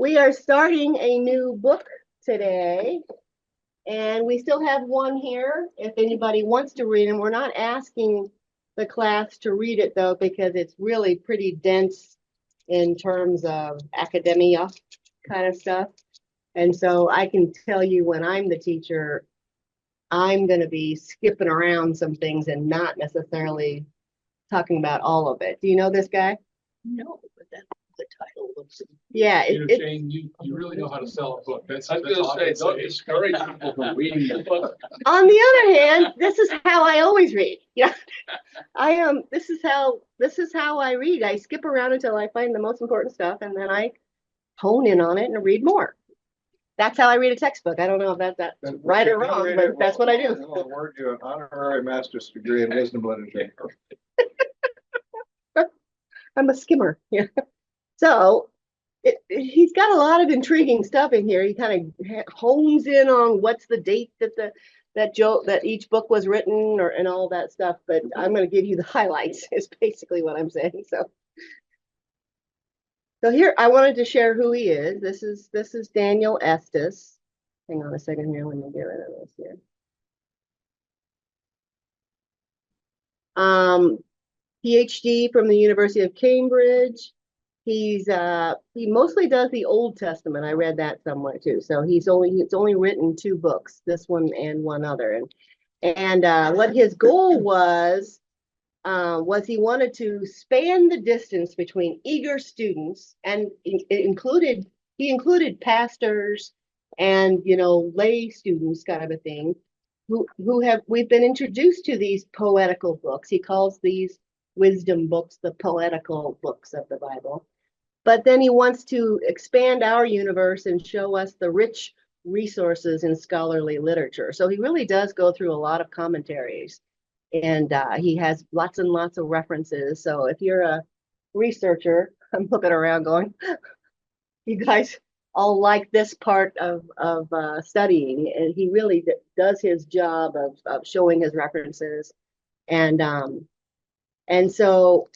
We are starting a new book today, and we still have one here if anybody wants to read, and we're not asking the class to read it though, because it's really pretty dense in terms of academia kind of stuff. And so I can tell you when I'm the teacher, I'm going to be skipping around some things and not necessarily talking about all of it. Do you know this guy? No, but that the title looks. Yeah, Shane, you really know how to sell a book. I was gonna say, don't discourage people from reading the book. on the other hand, this is how I always read. Yeah, this is how I read. I skip around until I find the most important stuff, and then I hone in on it and read more. That's how I read a textbook. I don't know if that's right or wrong, but that's what I do. I'll award you an honorary master's degree in wisdom literature. I'm a skimmer. Yeah. So he's got a lot of intriguing stuff in here. He kind of hones in on what's the date that each book was written and all that stuff. But I'm going to give you the highlights is basically what I'm saying. So here I wanted to share who he is. This is Daniel Estes. Hang on a second here. Let me get rid of this here. PhD from the University of Cambridge. He mostly does the Old Testament. I read that somewhere too. So he's only written 2 books, this one and one other. And what his goal was he wanted to span the distance between eager students, and he included pastors and lay students, kind of a thing, we've been introduced to these poetical books. He calls these wisdom books the poetical books of the Bible. But then he wants to expand our universe and show us the rich resources in scholarly literature. So he really does go through a lot of commentaries, and he has lots and lots of references. So if you're a researcher, I'm looking around going, you guys all like this part of studying, and he really does his job of showing his references. And so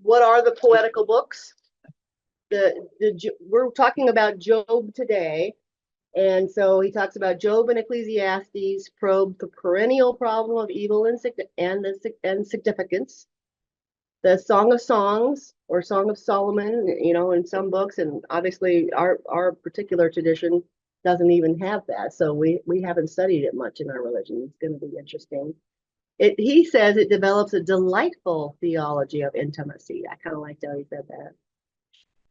what are the poetical books? We're talking about Job today. And so he talks about Job and Ecclesiastes probe the perennial problem of evil and significance. The Song of Songs or Song of Solomon, in some books, and obviously our particular tradition doesn't even have that. So we haven't studied it much in our religion. It's going to be interesting. He says it develops a delightful theology of intimacy. I kind of liked how he said that.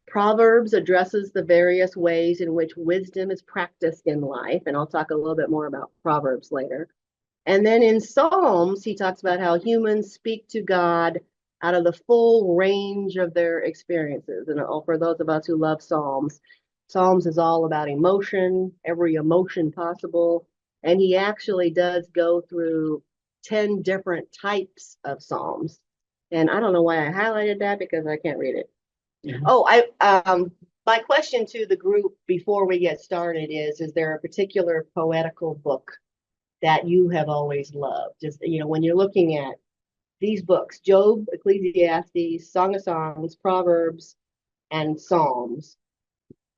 Proverbs addresses the various ways in which wisdom is practiced in life, and I'll talk a little bit more about Proverbs later. And then in Psalms, he talks about how humans speak to God out of the full range of their experiences. And for those of us who love Psalms is all about emotion, every emotion possible. And he actually does go through 10 different types of Psalms. And I don't know why I highlighted that, because I can't read it. Mm-hmm. Oh, my question to the group before we get started is there a particular poetical book that you have always loved? Just, when you're looking at these books, Job, Ecclesiastes, Song of Songs, Proverbs, and Psalms,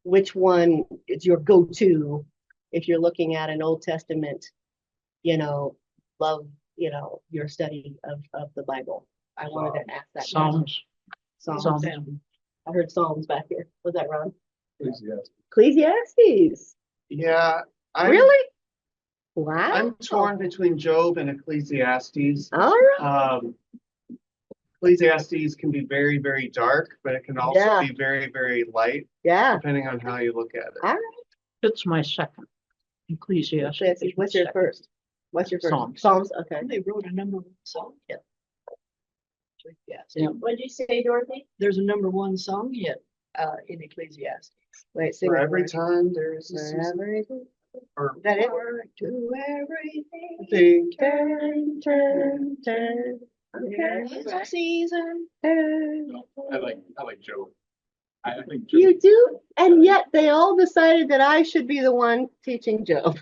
which one is your go-to if you're looking at an Old Testament, love, your study of the Bible? I wanted to ask that. Psalms. I heard Psalms back here. Was that wrong? Ecclesiastes. Yeah. Really? Wow. I'm torn between Job and Ecclesiastes. All right. Ecclesiastes can be very, very dark, but it can also be very, very light. Yeah. Depending on how you look at it. All right. It's my second. Ecclesiastes. What's your first? Psalms. Psalms. Okay. They wrote a number 1 song yet. Yes. Yeah. What did you say, Dorothy? There's a number 1 song yet in Ecclesiastes. Wait, For every time there is a season. everything. Or That it? To everything. Turn. Okay. Season. I like Job. I think Job. You do? And yet they all decided that I should be the one teaching Job.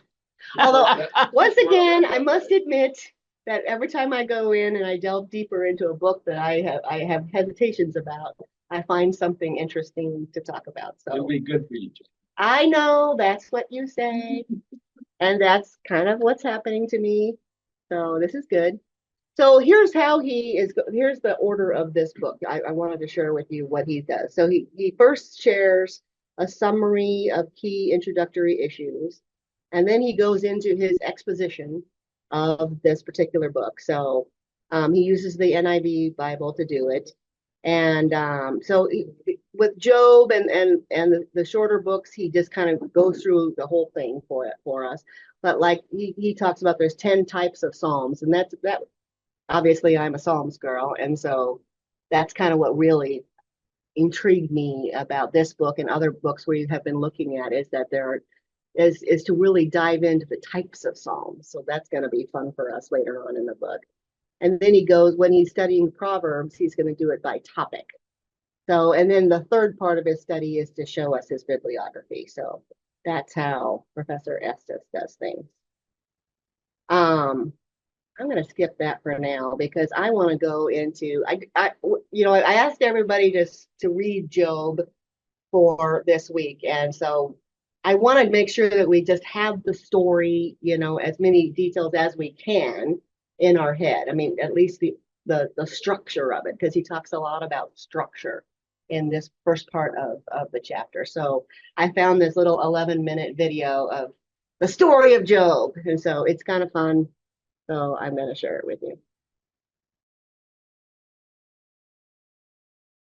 Although, once again, I must admit that every time I go in and I delve deeper into a book that I have hesitations about, I find something interesting to talk about. It'll So be good for you. Jim. I know that's what you say. And that's kind of what's happening to me. So this is good. So here's how here's the order of this book. I wanted to share with you what he does. So he first shares a summary of key introductory issues, and then he goes into his exposition of this particular book. So he uses the NIV Bible to do it. And with Job and the shorter books, he just kind of goes through the whole thing for us. But like he talks about there's 10 types of Psalms, and that obviously I'm a Psalms girl, and so that's kind of what really intrigued me about this book and other books we have been looking at is that is to really dive into the types of Psalms. So that's going to be fun for us later on in the book. And then he goes, when he's studying Proverbs, he's going to do it by topic. So, and then the third part of his study is to show us his bibliography. So that's how Professor Estes does things. I'm going to skip that for now because I want to go into, I asked everybody to read Job for this week. And so I want to make sure that we just have the story, as many details as we can in our head. I mean, at least the structure of it, because he talks a lot about structure in this first part of the chapter. So I found this little 11-minute video of the story of Job. And so it's kind of fun. So I'm going to share it with you.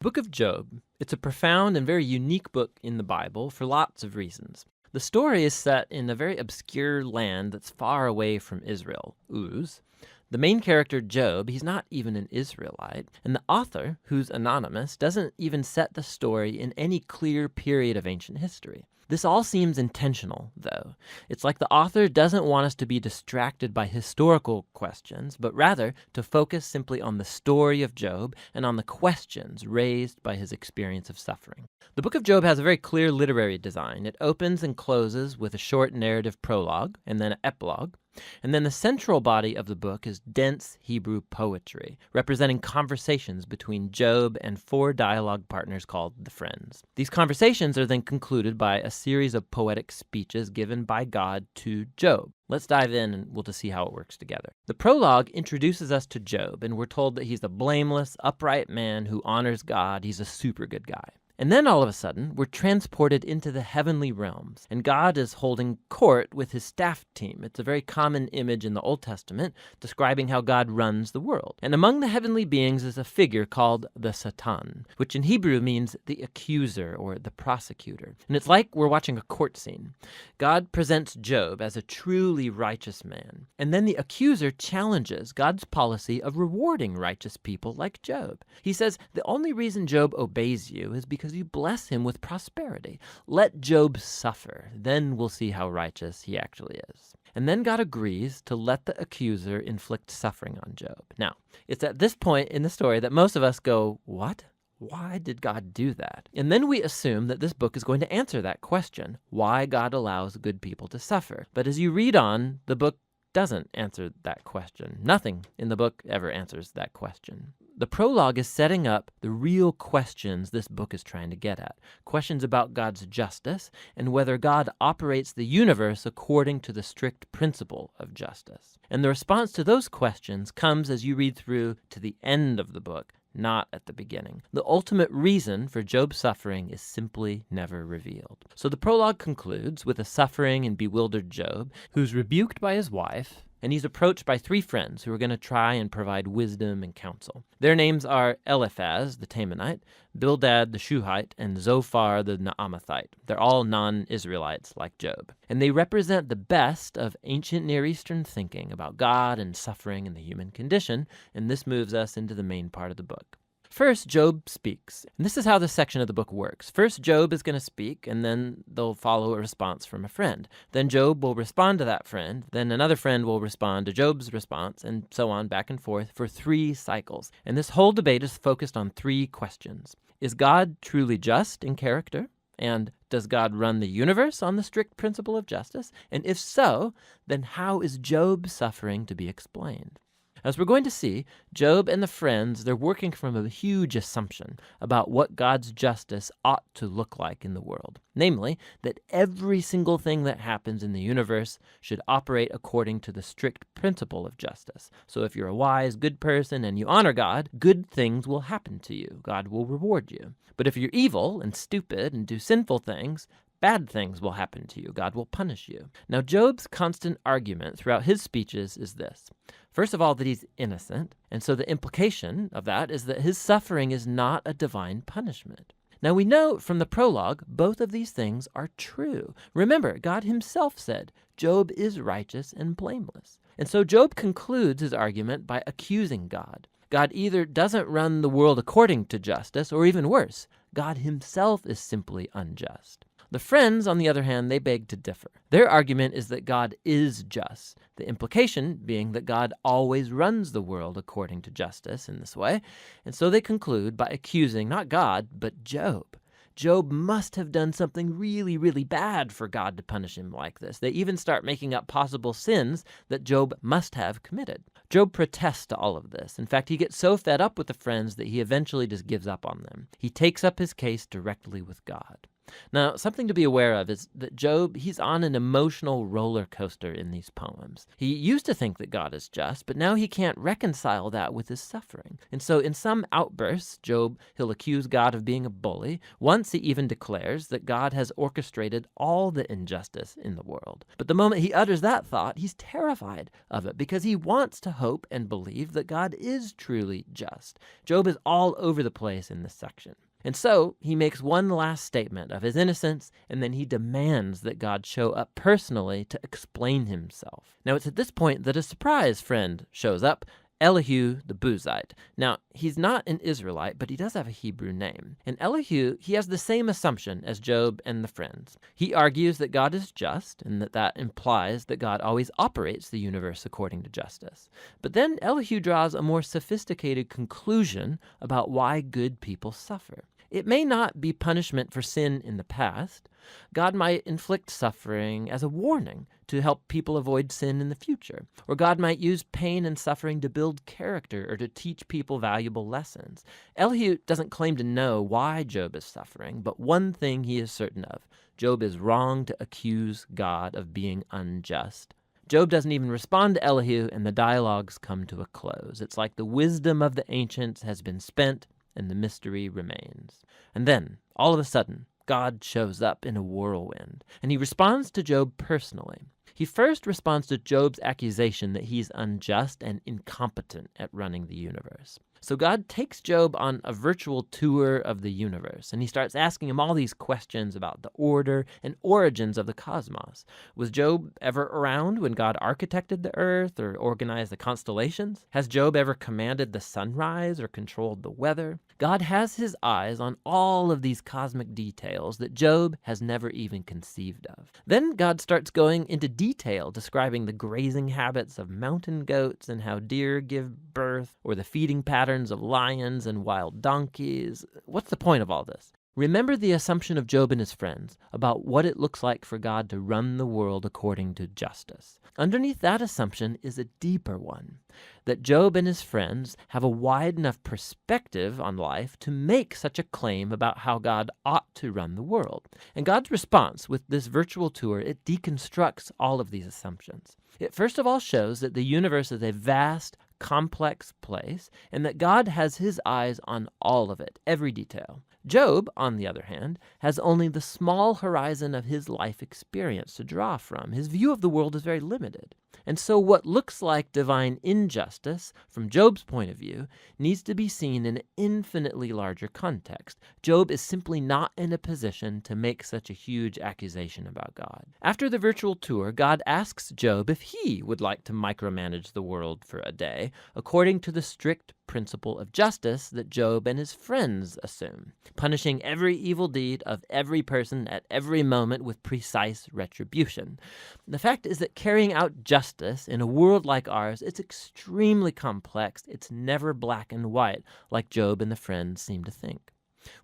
Book of Job. It's a profound and very unique book in the Bible for lots of reasons. The story is set in a very obscure land that's far away from Israel, Uz. The main character, Job, he's not even an Israelite, and the author, who's anonymous, doesn't even set the story in any clear period of ancient history. This all seems intentional, though. It's like the author doesn't want us to be distracted by historical questions, but rather to focus simply on the story of Job and on the questions raised by his experience of suffering. The book of Job has a very clear literary design. It opens and closes with a short narrative prologue and then an epilogue. And then the central body of the book is dense Hebrew poetry, representing conversations between Job and 4 dialogue partners called the Friends. These conversations are then concluded by a series of poetic speeches given by God to Job. Let's dive in and we'll just see how it works together. The prologue introduces us to Job, and we're told that he's a blameless, upright man who honors God. He's a super good guy. And then all of a sudden, we're transported into the heavenly realms, and God is holding court with his staff team. It's a very common image in the Old Testament describing how God runs the world. And among the heavenly beings is a figure called the Satan, which in Hebrew means the accuser or the prosecutor. And it's like we're watching a court scene. God presents Job as a truly righteous man, and then the accuser challenges God's policy of rewarding righteous people like Job. He says, the only reason Job obeys you is because you bless him with prosperity. Let Job suffer, then we'll see how righteous he actually is. And then God agrees to let the accuser inflict suffering on Job. Now, it's at this point in the story that most of us go, what? Why did God do that? And then we assume that this book is going to answer that question, why God allows good people to suffer. But as you read on, the book doesn't answer that question. Nothing in the book ever answers that question. The prologue is setting up the real questions this book is trying to get at. Questions about God's justice and whether God operates the universe according to the strict principle of justice. And the response to those questions comes as you read through to the end of the book, not at the beginning. The ultimate reason for Job's suffering is simply never revealed. So the prologue concludes with a suffering and bewildered Job who's rebuked by his wife, and he's approached by 3 friends who are going to try and provide wisdom and counsel. Their names are Eliphaz, the Temanite, Bildad, the Shuhite, and Zophar, the Naamathite. They're all non-Israelites like Job. And they represent the best of ancient Near Eastern thinking about God and suffering and the human condition, and this moves us into the main part of the book. First, Job speaks. And this is how this section of the book works. First, Job is going to speak, and then they'll follow a response from a friend. Then Job will respond to that friend. Then another friend will respond to Job's response, and so on back and forth for 3 cycles. And this whole debate is focused on 3 questions. Is God truly just in character? And does God run the universe on the strict principle of justice? And if so, then how is Job's suffering to be explained? As we're going to see, Job and the friends, they're working from a huge assumption about what God's justice ought to look like in the world. Namely, that every single thing that happens in the universe should operate according to the strict principle of justice. So if you're a wise, good person and you honor God, good things will happen to you. God will reward you. But if you're evil and stupid and do sinful things, bad things will happen to you. God will punish you. Now, Job's constant argument throughout his speeches is this. First of all, that he's innocent, and so the implication of that is that his suffering is not a divine punishment. Now, we know from the prologue, both of these things are true. Remember, God himself said, Job is righteous and blameless. And so Job concludes his argument by accusing God. God either doesn't run the world according to justice, or even worse, God himself is simply unjust. The friends, on the other hand, they beg to differ. Their argument is that God is just, the implication being that God always runs the world according to justice in this way, and so they conclude by accusing not God, but Job. Job must have done something really, really bad for God to punish him like this. They even start making up possible sins that Job must have committed. Job protests to all of this. In fact, he gets so fed up with the friends that he eventually just gives up on them. He takes up his case directly with God. Now, something to be aware of is that Job, he's on an emotional roller coaster in these poems. He used to think that God is just, but now he can't reconcile that with his suffering. And so in some outbursts, Job, he'll accuse God of being a bully. Once he even declares that God has orchestrated all the injustice in the world. But the moment he utters that thought, he's terrified of it because he wants to hope and believe that God is truly just. Job is all over the place in this section. And so he makes one last statement of his innocence, and then he demands that God show up personally to explain himself. Now, it's at this point that a surprise friend shows up, Elihu the Buzite. Now, he's not an Israelite, but he does have a Hebrew name. And Elihu, he has the same assumption as Job and the friends. He argues that God is just, and that implies that God always operates the universe according to justice. But then Elihu draws a more sophisticated conclusion about why good people suffer. It may not be punishment for sin in the past. God might inflict suffering as a warning to help people avoid sin in the future. Or God might use pain and suffering to build character or to teach people valuable lessons. Elihu doesn't claim to know why Job is suffering, but one thing he is certain of. Job is wrong to accuse God of being unjust. Job doesn't even respond to Elihu, and the dialogues come to a close. It's like the wisdom of the ancients has been spent, and the mystery remains. And then, all of a sudden, God shows up in a whirlwind, and he responds to Job personally. He first responds to Job's accusation that he's unjust and incompetent at running the universe. So God takes Job on a virtual tour of the universe, and he starts asking him all these questions about the order and origins of the cosmos. Was Job ever around when God architected the earth or organized the constellations? Has Job ever commanded the sunrise or controlled the weather? God has his eyes on all of these cosmic details that Job has never even conceived of. Then God starts going into detail describing the grazing habits of mountain goats and how deer give birth, or the feeding patterns of lions and wild donkeys. What's the point of all this? Remember the assumption of Job and his friends about what it looks like for God to run the world according to justice. Underneath that assumption is a deeper one, that Job and his friends have a wide enough perspective on life to make such a claim about how God ought to run the world. And God's response with this virtual tour, it deconstructs all of these assumptions. It first of all shows that the universe is a vast, complex place, and that God has his eyes on all of it, every detail. Job, on the other hand, has only the small horizon of his life experience to draw from. His view of the world is very limited. And so what looks like divine injustice, from Job's point of view, needs to be seen in an infinitely larger context. Job is simply not in a position to make such a huge accusation about God. After the virtual tour, God asks Job if he would like to micromanage the world for a day, according to the strict principle of justice that Job and his friends assume, punishing every evil deed of every person at every moment with precise retribution. The fact is that carrying out justice in a world like ours, it's extremely complex. It's never black and white, like Job and the friends seem to think.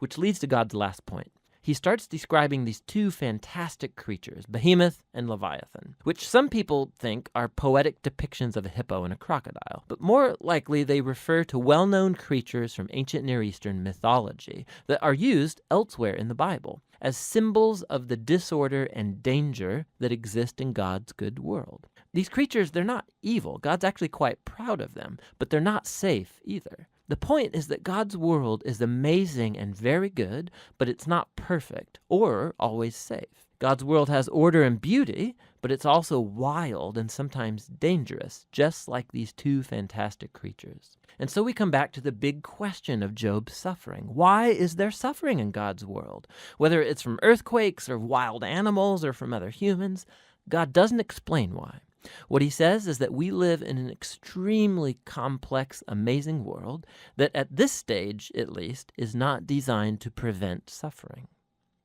Which leads to God's last point. he starts describing these two fantastic creatures, Behemoth and Leviathan, which some people think are poetic depictions of a hippo and a crocodile, but more likely they refer to well-known creatures from ancient Near Eastern mythology that are used elsewhere in the Bible as symbols of the disorder and danger that exist in God's good world. These creatures, they're not evil. God's actually quite proud of them, but they're not safe either. The point is that God's world is amazing and very good, but it's not perfect or always safe. God's world has order and beauty, but it's also wild and sometimes dangerous, just like these two fantastic creatures. And so we come back to the big question of Job's suffering. Why is there suffering in God's world? Whether it's from earthquakes or wild animals or from other humans, God doesn't explain why. What he says is that we live in an extremely complex, amazing world that at this stage, at least, is not designed to prevent suffering.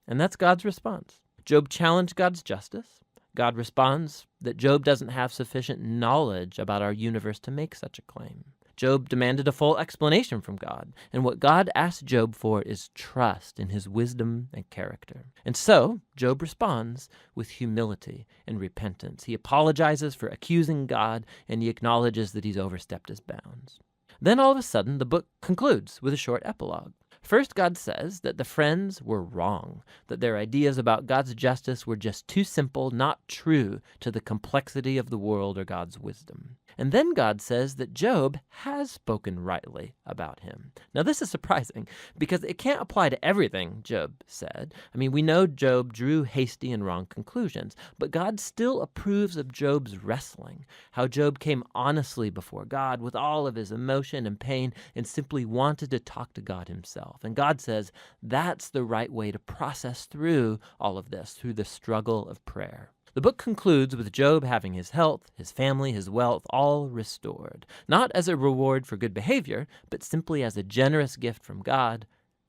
And that's God's response. Job challenged God's justice. God responds that Job doesn't have sufficient knowledge about our universe to make such a claim. Job demanded a full explanation from God, and what God asked Job for is trust in his wisdom and character. And so, Job responds with humility and repentance. He apologizes for accusing God, and he acknowledges that he's overstepped his bounds. Then all of a sudden, the book concludes with a short epilogue. First, God says that the friends were wrong, that their ideas about God's justice were just too simple, not true to the complexity of the world or God's wisdom. And then God says that Job has spoken rightly about him. Now, this is surprising because it can't apply to everything Job said. I mean, we know Job drew hasty and wrong conclusions, but God still approves of Job's wrestling, how Job came honestly before God with all of his emotion and pain and simply wanted to talk to God himself. And God says that's the right way to process through all of this, through the struggle of prayer. The book concludes with Job having his health, his family, his wealth all restored, not as a reward for good behavior, but simply as a generous gift from God,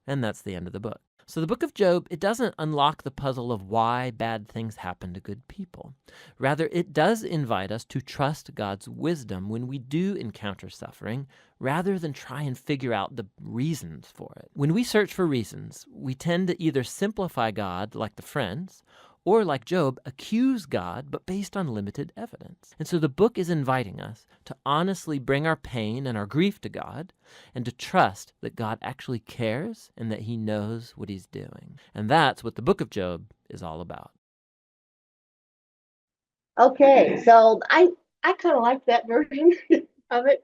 and that's the end of the book. So the book of Job, it doesn't unlock the puzzle of why bad things happen to good people. Rather, it does invite us to trust God's wisdom when we do encounter suffering, rather than try and figure out the reasons for it. When we search for reasons, we tend to either simplify God like the friends, or like Job, accuse God, but based on limited evidence. And so the book is inviting us to honestly bring our pain and our grief to God, and to trust that God actually cares and that he knows what he's doing. And that's what the book of Job is all about. Okay, so I kind of like that version of it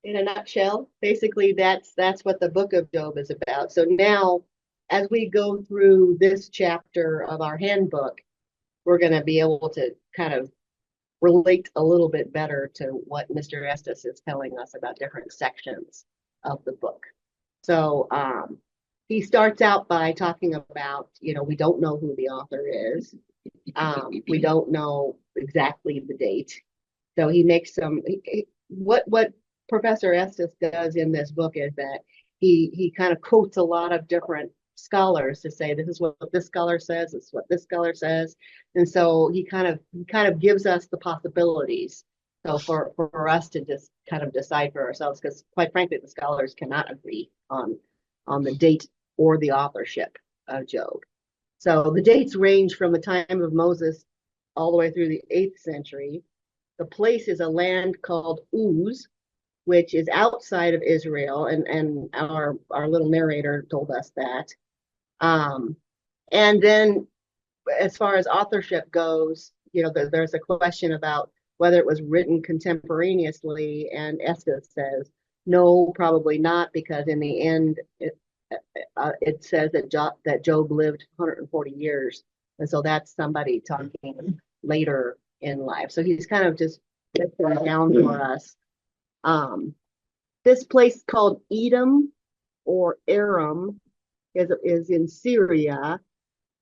in a nutshell. Basically, that's what the book of Job is about. So now, as we go through this chapter of our handbook, we're going to be able to kind of relate a little bit better to what Mr. Estes is telling us about different sections of the book. So he starts out by talking about, we don't know who the author is. We don't know exactly the date. So he makes what Professor Estes does in this book is that he kind of quotes a lot of different scholars to say this is what this scholar says, this is what this scholar says, and so he kind of gives us the possibilities. So for us to just kind of decide for ourselves, because quite frankly, the scholars cannot agree on the date or the authorship of Job. So the dates range from the time of Moses all the way through the 8th century. The place is a land called Uz, which is outside of Israel, and our little narrator told us that. And then as far as authorship goes, there's a question about whether it was written contemporaneously, and Estes says, no, probably not, because in the end, it says that Job lived 140 years. And so that's somebody talking later in life. So he's kind of just putting down for us. This place called Edom or Aram is in Syria.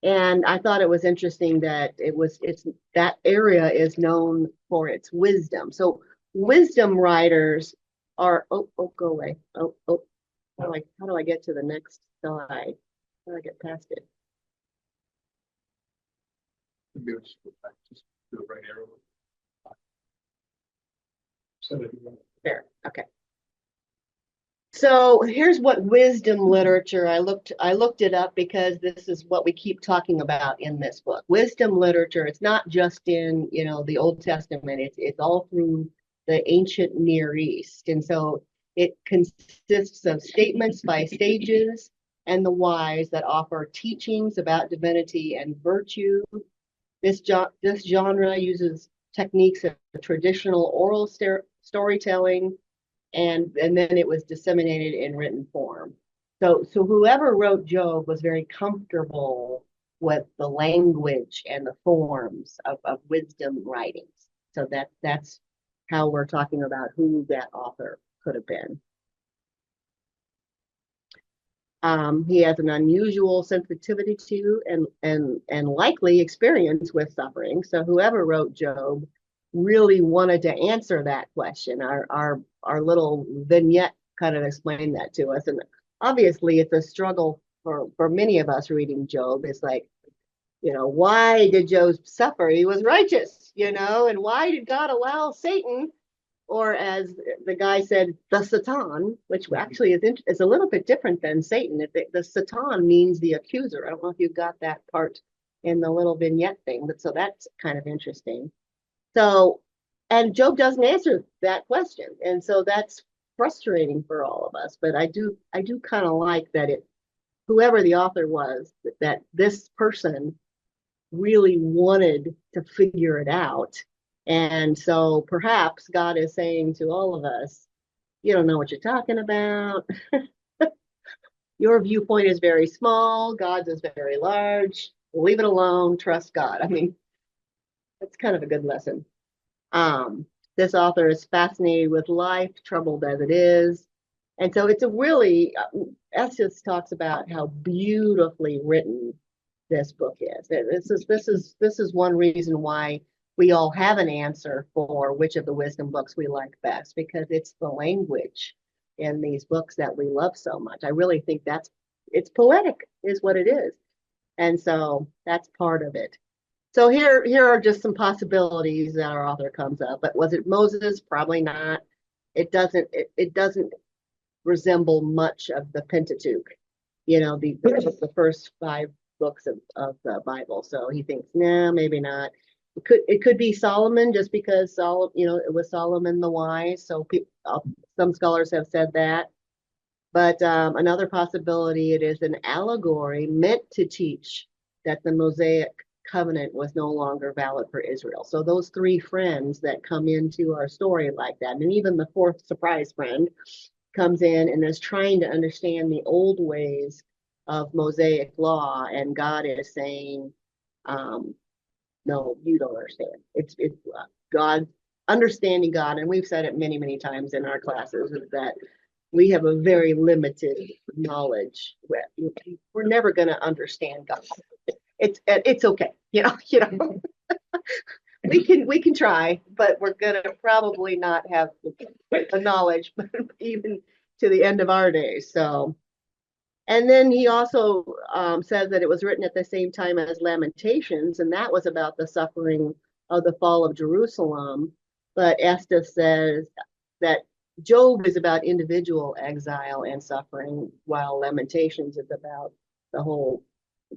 And I thought it was interesting that it's that area is known for its wisdom. So wisdom writers are, go away. How do I get to the next slide? How do I get past it? Maybe I'll just go back, just do the right arrow. So that you There, okay. So here's what wisdom literature, I looked it up because this is what we keep talking about in this book. Wisdom literature, it's not just in, the Old Testament, it's all through the ancient Near East. And so it consists of statements by sages and the wise that offer teachings about divinity and virtue. This genre uses techniques of traditional oral storytelling, and then it was disseminated in written form. So whoever wrote Job was very comfortable with the language and the forms of wisdom writings. So that's how we're talking about who that author could have been. He has an unusual sensitivity to and likely experience with suffering. So whoever wrote Job really wanted to answer that question. Our little vignette kind of explained that to us. And obviously it's a struggle for many of us reading Job. It's like, why did Job suffer? He was righteous, and why did God allow Satan, or as the guy said, the Satan, which actually is a little bit different than Satan. The Satan means the accuser. I don't know if you got that part in the little vignette thing, but so that's kind of interesting. So, and Job doesn't answer that question. And so that's frustrating for all of us. But I do kind of like that whoever the author was, that this person really wanted to figure it out. And so perhaps God is saying to all of us, you don't know what you're talking about. Your viewpoint is very small. God's is very large. Leave it alone. Trust God. I mean, that's kind of a good lesson. This author is fascinated with life, troubled as it is. And so it's a really, Estes talks about how beautifully written this book is. This is one reason why we all have an answer for which of the wisdom books we like best, because it's the language in these books that we love so much. I really think it's poetic is what it is. And so that's part of it. So here are just some possibilities that our author comes up. But was it Moses? Probably not. It doesn't resemble much of the Pentateuch, the first 5 books of the Bible. So he thinks, nah, maybe not. It could be Solomon, just because it was Solomon the wise. So some scholars have said that. But another possibility, it is an allegory meant to teach that the Mosaic covenant was no longer valid for Israel. So those 3 friends that come into our story like that, and even the 4th surprise friend comes in and is trying to understand the old ways of Mosaic law, and God is saying, no, you don't understand. It's God, understanding God, and we've said it many, many times in our classes, is that we have a very limited knowledge. We're never going to understand God. It's okay, we can try, but we're gonna probably not have the knowledge even to the end of our days. So, and then he also says that it was written at the same time as Lamentations, and that was about the suffering of the fall of Jerusalem. But Estes says that Job is about individual exile and suffering, while Lamentations is about the whole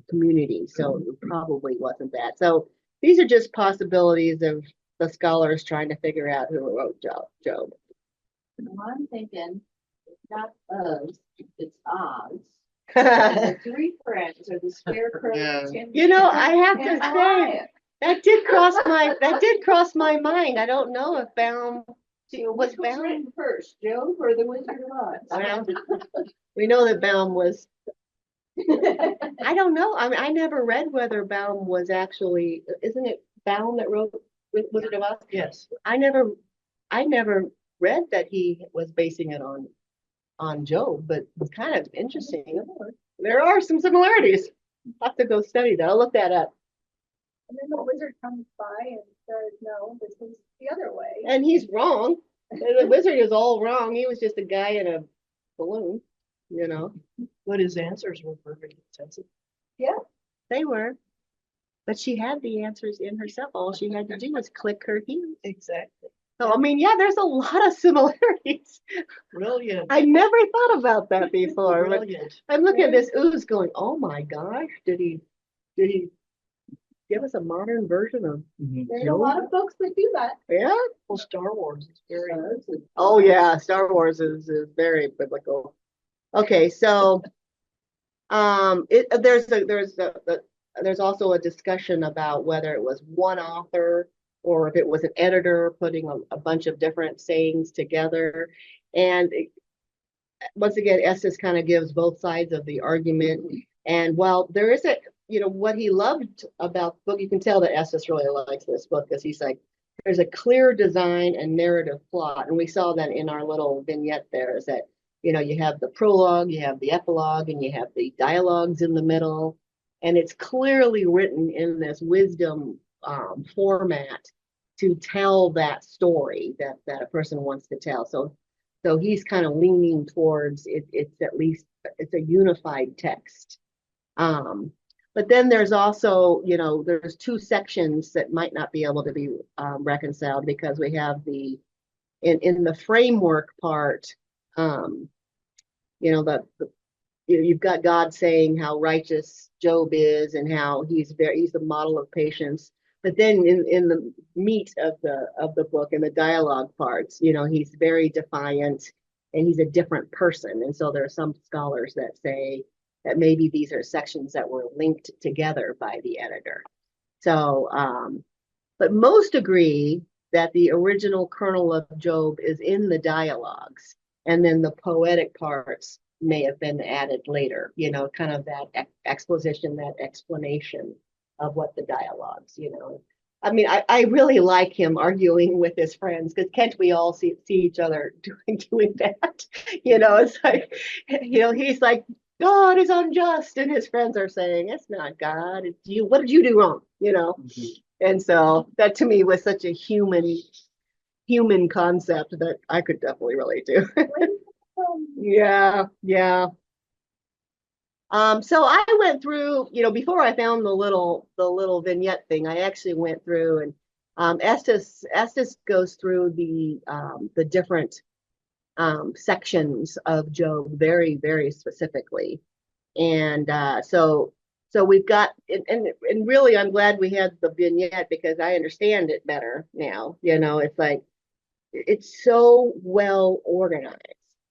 community. So it probably wasn't that. So these are just possibilities of the scholars trying to figure out who wrote Job. Well, I'm thinking it's not us, it's Oz. The 3 friends are the Scarecrow. Yeah. I have to say that did cross my mind. I don't know if Baum was Baum written first, Job or the Wizard of Oz? We know that Baum was. I don't know. I mean, I never read whether Baum was actually. Isn't it Baum that wrote Wizard of Oz? Yes. I never read that he was basing it on Job, but it's kind of interesting. There are some similarities. I'll have to go study that. I'll look that up. And then the wizard comes by and says, no, this is the other way. And he's wrong. The wizard is all wrong. He was just a guy in a balloon, But his answers were perfectly sensible. They were. But she had the answers in herself. All she had to do was click her heels. Exactly. So, I mean, yeah, there's a lot of similarities. Brilliant. I never thought about that before, but Brilliant. I'm looking at this ooze going, oh my gosh, did he give us a modern version of There's a lot of folks that do that. yeah? Well, Star Wars is very. Oh yeah, Star Wars is very biblical. Okay, so there's also a discussion about whether it was one author or if it was an editor putting a bunch of different sayings together. And once again, Estes kind of gives both sides of the argument. And while there is what he loved about the book, you can tell that Estes really likes this book because he's like, there's a clear design and narrative plot. And we saw that in our little vignette there is that, you have the prologue, you have the epilogue, and you have the dialogues in the middle. And it's clearly written in this wisdom format to tell that story that a person wants to tell. So he's kind of leaning towards it's at least it's a unified text. But then there's also, there's two sections that might not be able to be reconciled because we have in the framework part, you've got God saying how righteous Job is and how he's the model of patience. But then in the meat of the book and the dialogue parts, he's very defiant and he's a different person. And so there are some scholars that say that maybe these are sections that were linked together by the editor. So, but most agree that the original kernel of Job is in the dialogues, and then the poetic parts may have been added later, kind of that exposition, that explanation of what the dialogues, I mean, I really like him arguing with his friends because can't we all see each other doing that? It's like, he's like, God is unjust, and his friends are saying, it's not God, it's you. What did you do wrong? And so that to me was such a human concept that I could definitely relate to. Yeah. So I went through, before I found the little vignette thing, I actually went through and Estes goes through the different sections of Job very, very specifically. And so we've got and really I'm glad we had the vignette because I understand it better now. It's like it's so well organized.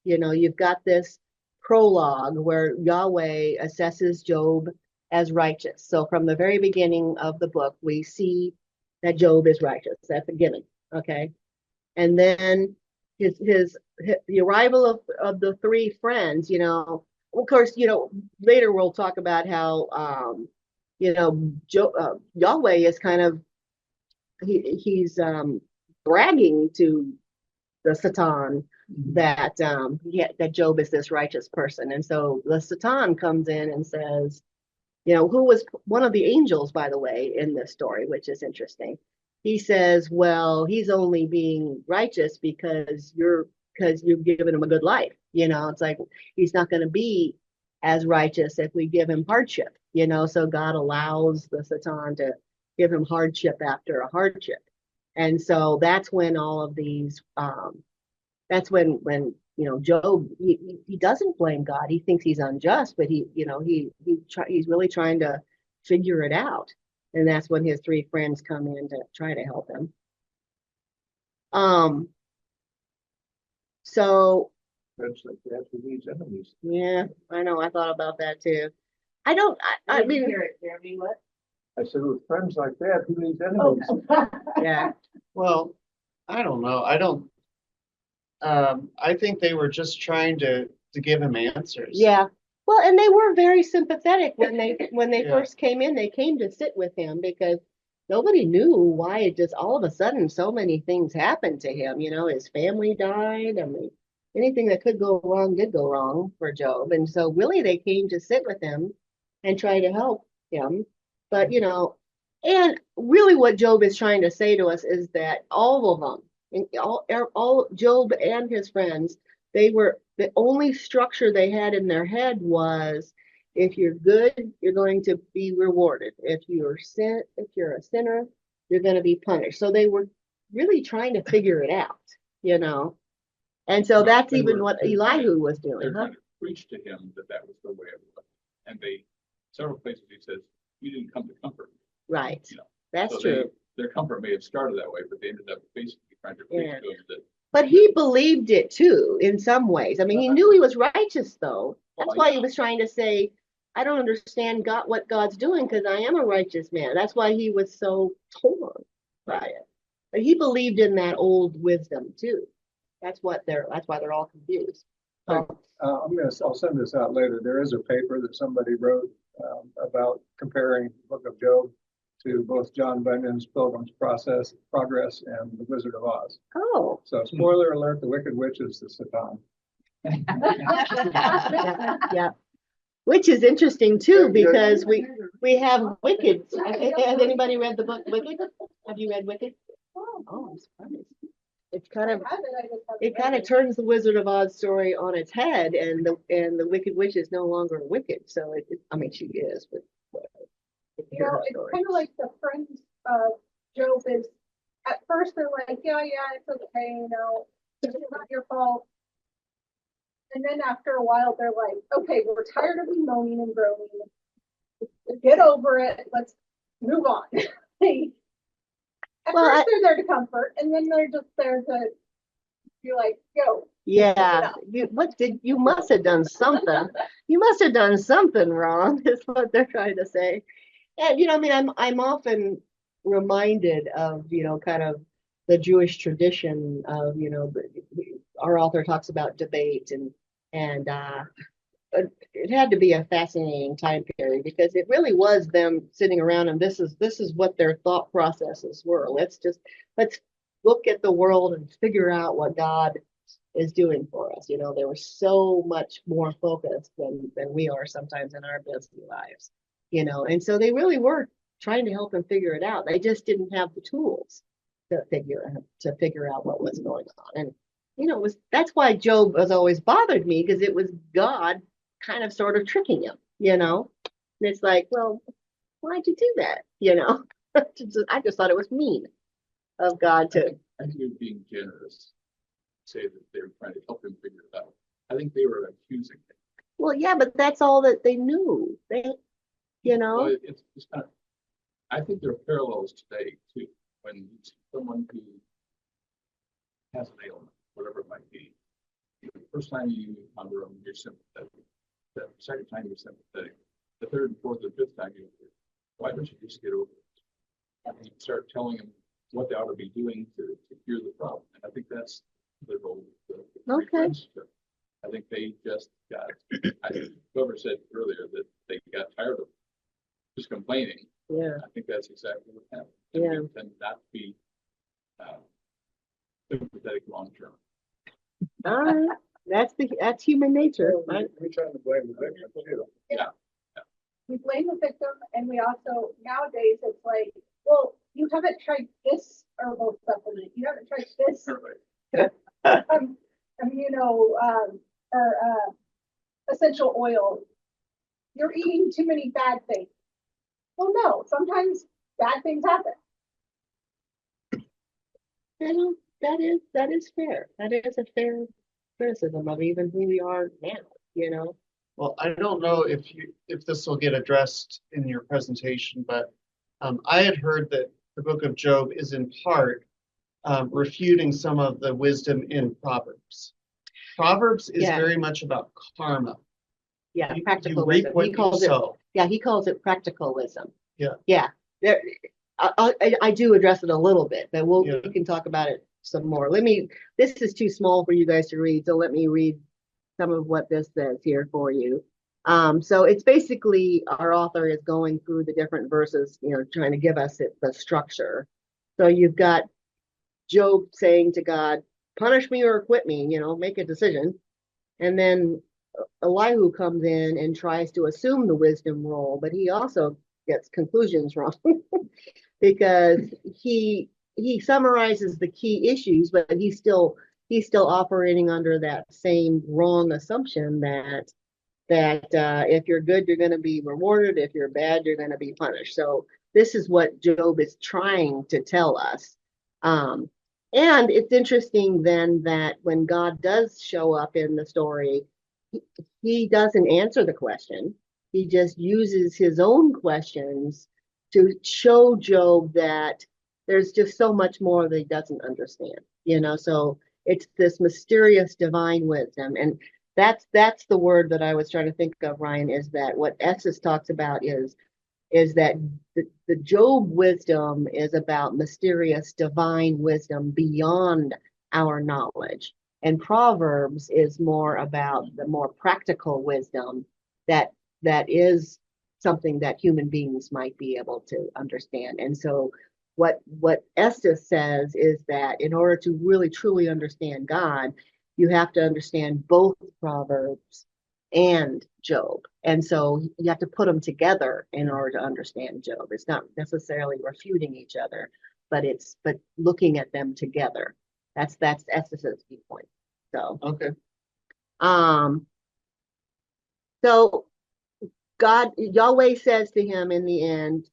You've got this prologue where Yahweh assesses Job as righteous. So from the very beginning of the book, we see that Job is righteous. That's a given. Okay. And then the arrival of the three friends, of course, later we'll talk about how Yahweh is kind of he's bragging to the Satan that that Job is this righteous person. And so the Satan comes in and says, who was one of the angels, by the way, in this story, which is interesting. He says, well, he's only being righteous because you've given him a good life. It's like he's not going to be as righteous if we give him hardship, so God allows the Satan to give him hardship after a hardship. And so that's when all of these that's when Job he doesn't blame God. He thinks he's unjust, but he's really trying to figure it out. And that's when his three friends come in to try to help him. So Friends like that who needs enemies. yeah, I know. I thought about that too. I I mean, hear it, Jeremy, what? I said, with friends like that, who needs enemies? yeah, Well, I don't know. I think they were just trying to give him answers. yeah. Well, and they were very sympathetic when they Yeah. first came in. They came to sit with him because nobody knew why it just all of a sudden so many things happened to him. His family died. I mean, anything that could go wrong did go wrong for Job. And so really they came to sit with him and try to help him. But and really what Job is trying to say to us is that all of them, all Job and his friends, they were the only structure they had in their head was if you're good, you're going to be rewarded. If you're a sinner, you're going to be punished. So they were really trying to figure it out, you know? And so Well, that's they even were- what they were trying to- Elihu was They're doing, huh? trying to preach to him that that was the way it was. And they, several places he says, you didn't come to comfort me. Right, You know, that's So true. their comfort may have started that way, but they ended up basically trying to preach Yeah. to him that. But he believed it too, in some ways. I mean, he knew he was righteous, though. That's Well, why he yeah. was trying to say, I don't understand God, what God's doing, because I am a righteous man. That's why he was so torn by it. But he believed in that old wisdom too. That's why they're all confused. Like, I'll send this out later. There is a paper that somebody wrote about comparing the Book of Job to both John Bunyan's Pilgrim's Progress and The Wizard of Oz. Oh, So spoiler alert, the Wicked Witch is the Satan. yeah, yeah. Which is interesting too, because we have Wicked. Has anybody read the book Wicked? Have you read Wicked? Oh, I'm surprised. It's kind of it kind of turns the Wizard of Oz story on its head, and the Wicked Witch is no longer wicked. So I mean, she is, but whatever. If you You hear know, her it's story. kind of like the friends of Job is, at first they're like, yeah, it's okay, you know, it's not your fault. And then after a while, they're like, okay, we're tired of you moaning and groaning. Get over it. Let's move on. At Well, first they're there to comfort, and then they're just there to be like, yo. Yeah, you must have done something. You must have done something wrong, is what they're trying to say. And I mean, I'm often reminded of, kind of the Jewish tradition of, our author talks about debate and it had to be a fascinating time period because it really was them sitting around and this is what their thought processes were. Let's look at the world and figure out what God is doing for us. They were so much more focused than we are sometimes in our busy lives, and so they really were trying to help them figure it out. They just didn't have the tools to figure out what was going on. And that's why Job has always bothered me, because it was God kind of sort of tricking him, and it's like, well, why'd you do that? I just thought it was mean of God to. I think you're being generous. Say that they were trying to help him figure it out. I think they were accusing him. Well, yeah, but that's all that they knew. Well, it's kind of. I think there are parallels today too. When you see someone who has an ailment, whatever it might be, the first time you encounter them, you're sympathetic. The second time you're sympathetic. The third and fourth and fifth time why don't you just get over it? And you start telling them what they ought to be doing to cure the problem. And I think that's the role of the Okay. friendship. I think they just got, whoever said earlier that they got tired of just complaining. Yeah. I think that's exactly what happened. Yeah. We tend not to be sympathetic long term. All right. That's human nature, right? We're trying to blame the victim too. We blame the victim, and we also, nowadays, it's like, well, you haven't tried this herbal supplement. You haven't tried this, or essential oil. You're eating too many bad things. Well, no, sometimes bad things happen. That is fair. That is a fair criticism of even who we are now, Well, I don't know if this will get addressed in your presentation, but I had heard that the book of Job is in part refuting some of the wisdom in Proverbs. Proverbs is Yeah. very much about karma. Yeah, You practical reap wisdom. what He you calls it. sow. Yeah, he calls it practical wisdom. Yeah. Yeah. I do address it a little bit, but Yeah. we can talk about it some more. This is too small for you guys to read, so let me read some of what this says here for you. So it's basically our author is going through the different verses, trying to give us the structure. So you've got Job saying to God, punish me or acquit me, make a decision. And then Elihu comes in and tries to assume the wisdom role, but he also gets conclusions wrong because he summarizes the key issues, but he's still operating under that same wrong assumption that if you're good, you're going to be rewarded. If you're bad, you're going to be punished. So this is what Job is trying to tell us. And it's interesting then that when God does show up in the story, he doesn't answer the question. He just uses his own questions to show Job that there's just so much more that he doesn't understand, so it's this mysterious divine wisdom. And that's the word that I was trying to think of, Ryan, is that what Estes talks about is that the Job wisdom is about mysterious divine wisdom beyond our knowledge. And Proverbs is more about the more practical wisdom that is something that human beings might be able to understand. And so what Estes says is that in order to really truly understand God, you have to understand both Proverbs and Job. And so you have to put them together in order to understand Job. It's not necessarily refuting each other, but looking at them together. That's Estes's viewpoint. So Okay. um so Yahweh says to him in the end,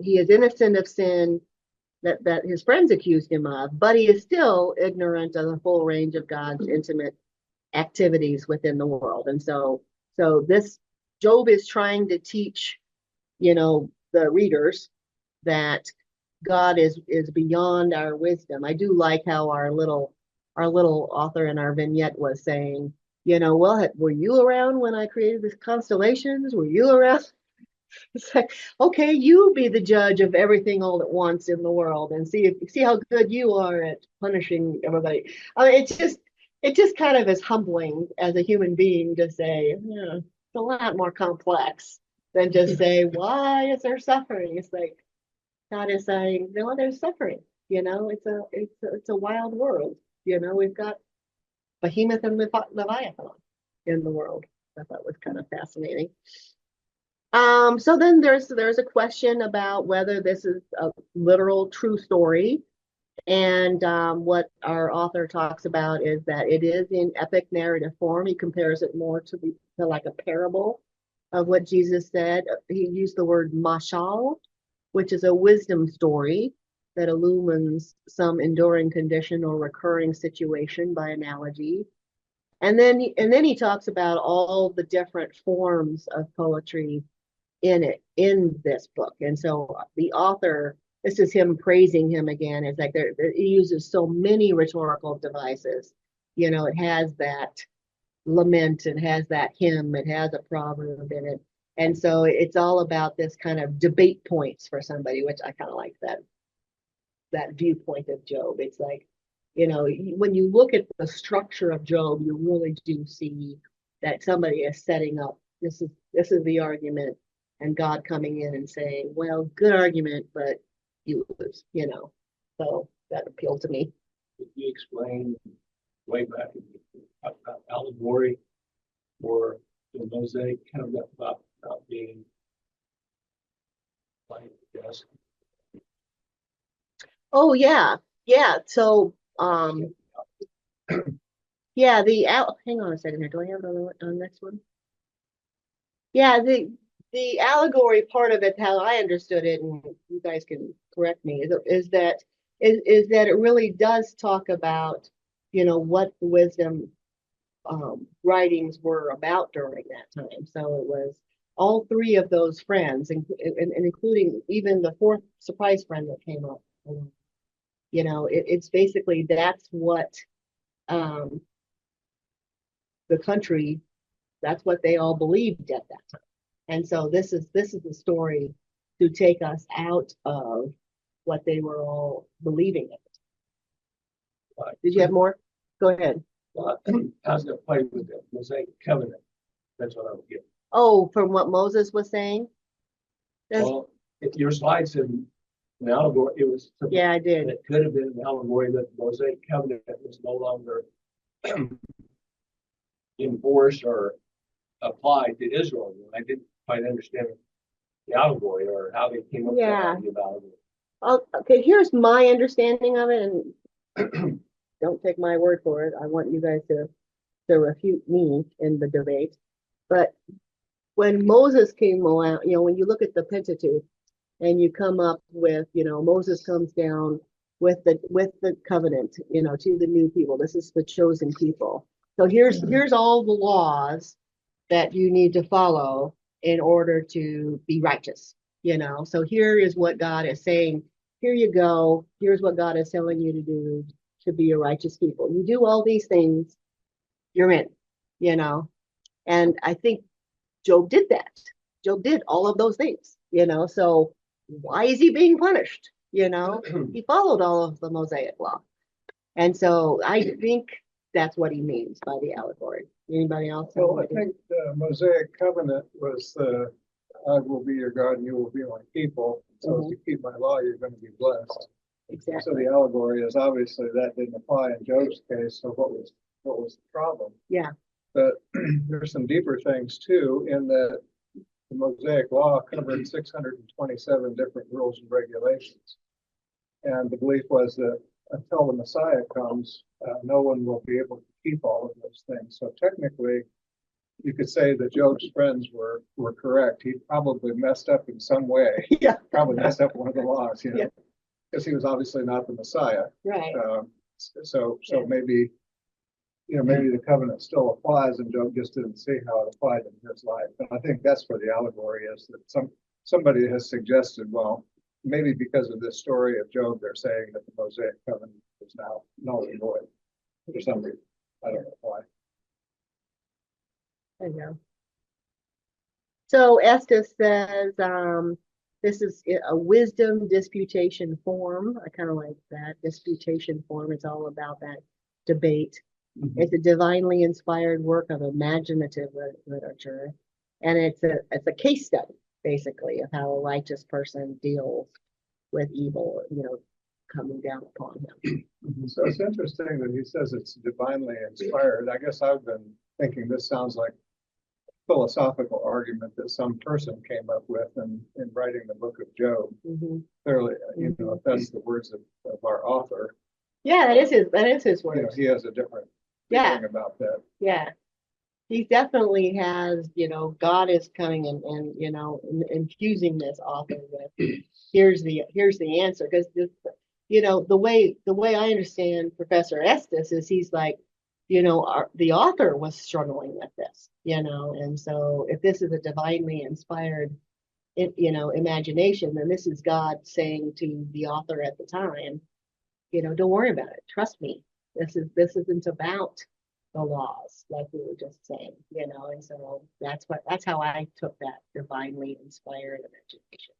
he is innocent of sin that his friends accused him of, but he is still ignorant of the full range of God's intimate activities within the world. And so this Job is trying to teach, the readers that God is beyond our wisdom. I do like how our little author in our vignette was saying, well, were you around when I created the constellations? Were you around? It's like, okay, you be the judge of everything all at once in the world and see how good you are at punishing everybody. I mean, it just kind of is humbling as a human being to say, yeah, it's a lot more complex than just say, why is there suffering? It's like God is saying, no, there's suffering. It's a wild world. We've got Behemoth and Leviathan in the world. I thought was kind of fascinating. So then there's a question about whether this is a literal true story. And what our author talks about is that it is in epic narrative form. He compares it more to like a parable of what Jesus said. He used the word mashal, which is a wisdom story that illumines some enduring condition or recurring situation by analogy. And then he talks about all the different forms of poetry in this book. And so the author, this is him praising him again. It's like he uses so many rhetorical devices. It has that lament, it has that hymn, it has a proverb in it. And so it's all about this kind of debate points for somebody, which I kind of like that viewpoint of Job. It's like, when you look at the structure of Job, you really do see that somebody is setting up, this is the argument, and God coming in and saying, well, good argument, but you lose, So that appealed to me. Did you explain way back about allegory or the mosaic, kind of about being like, yes? Oh yeah. So yeah, hang on a second here. Do I have it on the next one? Yeah, the allegory part of it, how I understood it, and you guys can correct me, is that it really does talk about, what the wisdom writings were about during that time. So it was all three of those friends, and including even the fourth surprise friend that came up. It's basically that's what the country, that's what they all believed at that time. And so this is the story to take us out of what they were all believing at the time. Did you have more? Go ahead. How's that play with the Mosaic covenant? That's what I would get. Oh, from what Moses was saying? Well, if your slide said an allegory, it was. Yeah, I did. It could have been an allegory that the Mosaic covenant was no longer enforced or applied to Israel. I didn't quite understand the allegory or how they came up with the allegory. Okay, here's my understanding of it, and don't take my word for it. I want you guys to refute me in the debate. But when Moses came around, when you look at the Pentateuch and you come up with, Moses comes down with the covenant, you know, to the new people. This is the chosen people. So here's all the laws that you need to follow in order to be righteous, you know. So here is what God is saying. Here you go. Here's what God is telling you to do to be a righteous people. You do all these things, you're in, you know. And I think Job did that. Job did all of those things, you know. So why is he being punished? You know, he followed all of the Mosaic law. And so I think that's what he means by the allegory. Anybody else? Well, I think the Mosaic covenant was I will be your God and you will be my people. So if you keep my law, you're going to be blessed. So Exactly. the allegory is obviously that didn't apply in Job's case. So what was the problem? Yeah. But there's some deeper things too, in that the Mosaic law covered 627 different rules and regulations. And the belief was that until the Messiah comes, no one will be able to keep all of those things. So technically, you could say that Job's friends were correct. He probably messed up in some way. Yeah. Probably messed up one of the laws, you know, Yeah. because he was obviously not the Messiah. Right. So Yeah. maybe, you know, maybe the covenant still applies and Job just didn't see how it applied in his life. And I think that's where the allegory is, that somebody has suggested, well, maybe because of this story of Job, they're saying that the Mosaic covenant is now null and void for some reason. I don't know why. There you go. So Estes says, this is a wisdom disputation form. I kind of like that disputation form. It's all about that debate. It's a divinely inspired work of imaginative literature, and it's a case study basically of how a righteous person deals with evil, you know, coming down upon him. So it's interesting that he says it's divinely inspired. I guess I've been thinking this sounds like philosophical argument that some person came up with in writing the book of Job. Clearly, you know, if that's the words of our author. Yeah, that is his You know, words. he has a different Yeah. feeling about that. Yeah. He definitely has, you know, God is coming and you know, infusing this author with here's the answer. Because you know, the way I understand Professor Estes is he's like, you know, the author was struggling with this, you know, and so if this is a divinely inspired, you know, imagination, then this is God saying to the author at the time, you know, don't worry about it. Trust me. This isn't about the laws, like we were just saying, you know, and so that's how I took that divinely inspired imagination.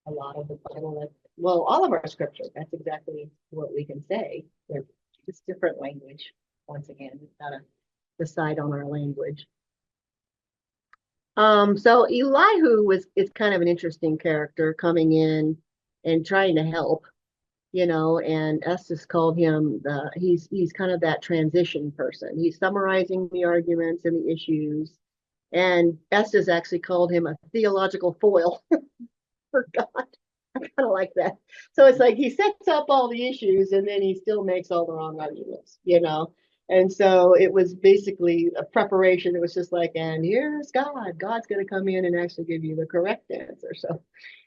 A lot of the Bible, well, all of our scripture, that's exactly what we can say. They're just different language. Once again, we've got to decide on our language. So Elihu is kind of an interesting character coming in and trying to help, you know, and Estes called him he's kind of that transition person. He's summarizing the arguments and the issues, and Estes actually called him a theological foil for God. I kind of like that. So it's like he sets up all the issues and then he still makes all the wrong arguments, you know. And so it was basically a preparation. It was just like, and here's God. God's going to come in and actually give you the correct answer. So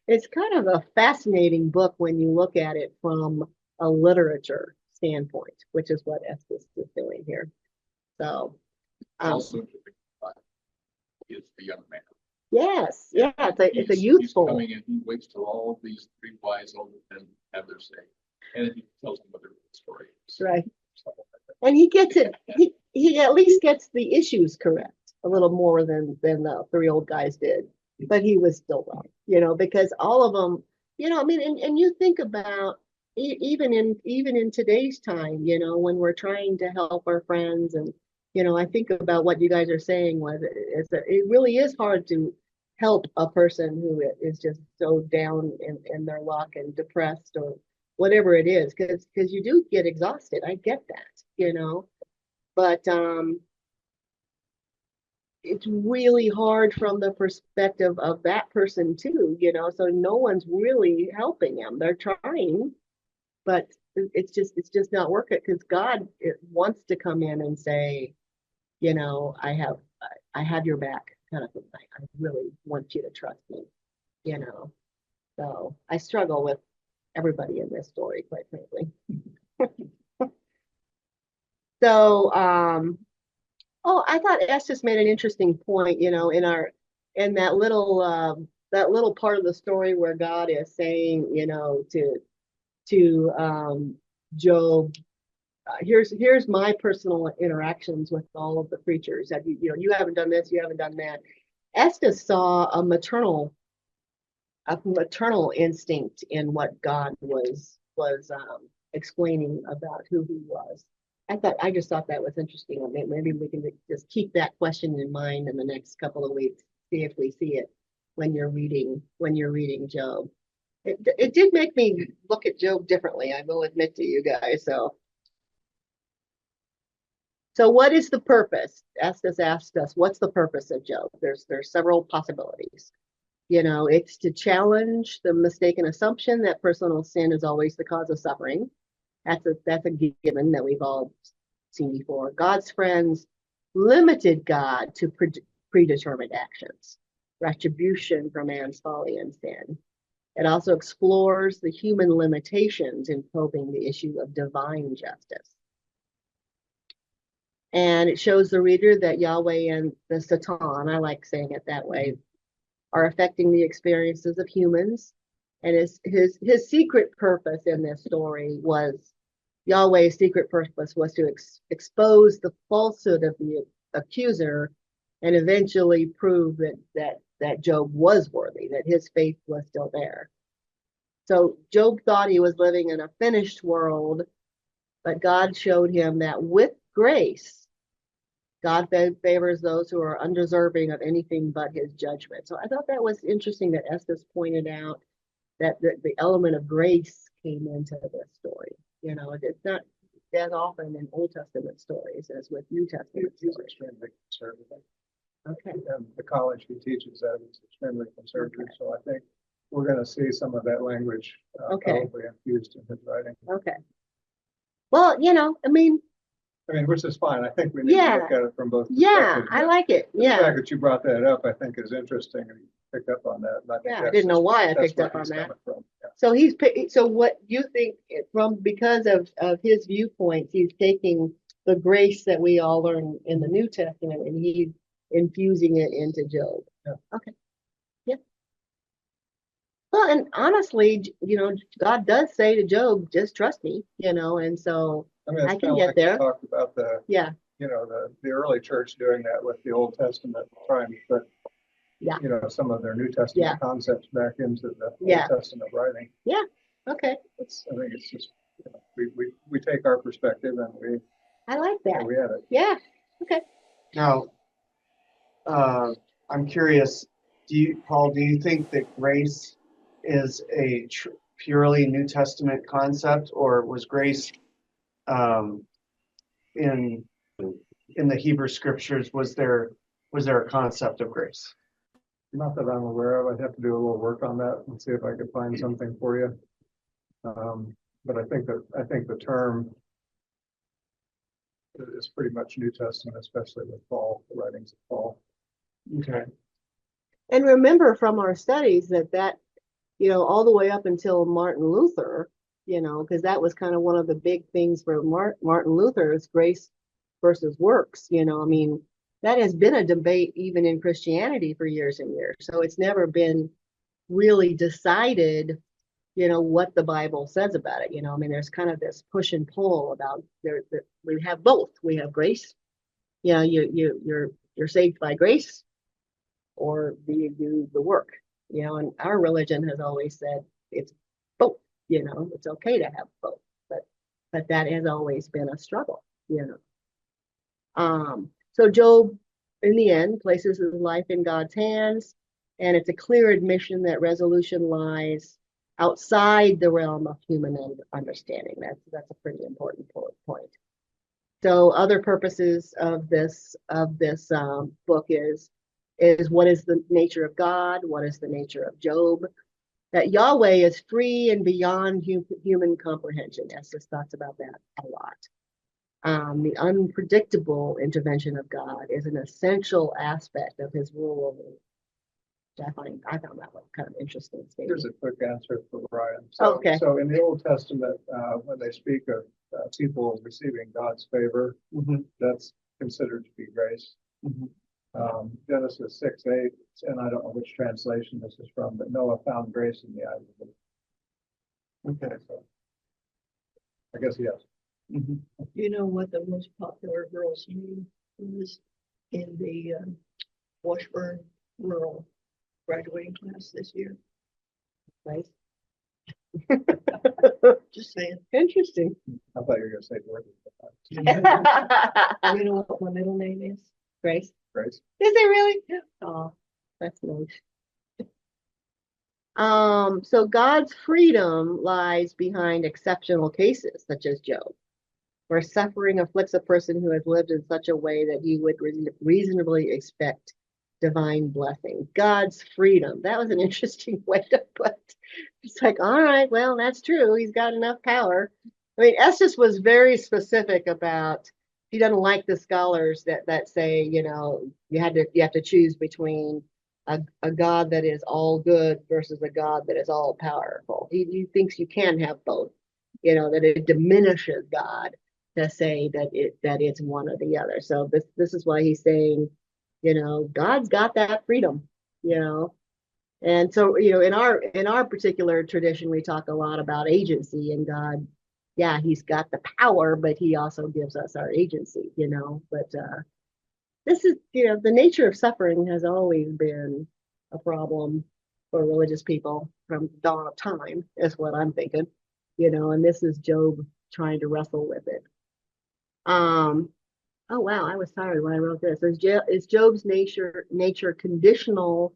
it's kind of a fascinating book when you look at it from a literature standpoint, which is what Estes is doing here. So Also, is the young man. yes, yeah, it's a He's youthful. coming in, he waits till all of these three wise old men have their say. And then he tells them what their story is. Right. And he gets it, he at least gets the issues correct a little more than the three old guys did. But he was still wrong, you know, because all of them, you know, I mean, and you think about even in today's time, you know, when we're trying to help our friends, and you know, I think about what you guys are saying was it really is hard to help a person who is just so down in their luck and depressed or whatever it is, because you do get exhausted. I get that, you know, but it's really hard from the perspective of that person too, you know, so no one's really helping them. They're trying, but it's just not working, because God wants to come in and say, you know, I have your back kind of thing. I really want you to trust me, you know. So I struggle with everybody in this story, quite frankly. So, oh, I thought Estes made an interesting point, in that little part of the story where God is saying, to Job, here's my personal interactions with all of the creatures that you haven't done this, you haven't done that. Estes saw a maternal instinct in what God was explaining about who he was. I just thought that was interesting. Maybe we can just keep that question in mind in the next couple of weeks, see if we see it when you're reading Job. It did make me look at Job differently, I will admit to you guys. So what is the purpose? Estes asked us, what's the purpose of Job? There's several possibilities. It's to challenge the mistaken assumption that personal sin is always the cause of suffering. That's a given that we've all seen before. God's friends limited God to predetermined actions, retribution for man's folly and sin. It also explores the human limitations in probing the issue of divine justice. And it shows the reader that Yahweh and the Satan, I like saying it that way, are affecting the experiences of humans. And his secret purpose in this story was, Yahweh's secret purpose was to expose the falsehood of the accuser and eventually prove that Job was worthy, that his faith was still there. So Job thought he was living in a finished world, but God showed him that with grace, God favors those who are undeserving of anything but his judgment. So I thought that was interesting that Estes pointed out that the element of grace came into this story. It's not as often in Old Testament stories as with New Testament He's stories. extremely conservative. Okay. And the college he teaches at is extremely conservative. So I think we're going to see some of that language Okay. probably infused in his writing. Okay. Well, Which is fine. I think we need to look at it from both yeah, perspectives. I like it. The fact Yeah. that you brought that up, I think, is interesting, and you picked up on that. And I think Yeah, I that's didn't know why I that's picked where up on he's that. coming from. Yeah. So what you think because of his viewpoints, he's taking the grace that we all learn in the New Testament and he's infusing it into Job. Yeah. Okay. Yeah. Well, and honestly, God does say to Job, just trust me, and so It's I kind can of get like we there. talked about Yeah. the early church doing that with the Old Testament, trying to put, Yeah. some of their New Testament Yeah. concepts back into the Yeah. Old Testament writing. Yeah. Okay. I think it's just, we take our perspective and I like that. we have it. Yeah. Okay. Now, I'm curious, Paul, do you think that grace is a purely New Testament concept, or was grace in the Hebrew scriptures, was there a concept of grace? Not that I'm aware of. I'd have to do a little work on that and see if I could find something for you. But I think the term is pretty much New Testament, especially with Paul, the writings of Paul. Okay. And remember from our studies that all the way up until Martin Luther, because that was kind of one of the big things for Martin Luther is grace versus works. That has been a debate even in Christianity for years and years. So it's never been really decided, what the Bible says about it. There's kind of this push and pull about we have both. We have grace. You're saved by grace, or do you do the work? And our religion has always said it's both. It's okay to have both, but that has always been a struggle. So Job, in the end, places his life in God's hands, and it's a clear admission that resolution lies outside the realm of human understanding. That's a pretty important point. So other purposes of this book is what is the nature of God? What is the nature of Job? That Yahweh is free and beyond human comprehension. Estes talks about that a lot. The unpredictable intervention of God is an essential aspect of his rule I found that one kind of interesting statement. Here's a quick answer for Brian. So, Okay. so in the Old Testament, when they speak of people receiving God's favor, that's considered to be grace. Genesis 6:8, and I don't know which translation this is from, but Noah found grace in the eyes of the. Okay, so I guess yes. You know what the most popular girl's name was in the Washburn Rural graduating class this year? Right? Just saying. Interesting. I thought you were going to say Dorothy. You know what my middle name is? Grace. Grace. Is it really? Oh, that's nice. So God's freedom lies behind exceptional cases, such as Job, where suffering afflicts a person who has lived in such a way that he would reasonably expect divine blessing. God's freedom. That was an interesting way to put it. It's like, all right, well, that's true. He's got enough power. I mean, Estes was very specific about he doesn't like the scholars that say, you know, you have to choose between a God that is all good versus a God that is all powerful. He thinks you can have both, you know, that it diminishes God to say that it's one or the other. So this is why he's saying, you know, God's got that freedom, you know. And so, you know, in our particular tradition, we talk a lot about agency, and God, yeah, he's got the power, but he also gives us our agency, you know. But this is, you know, the nature of suffering has always been a problem for religious people from the dawn of time, is what I'm thinking, you know, and this is Job trying to wrestle with it. Oh wow, I was tired when I wrote this. Is Job's nature conditional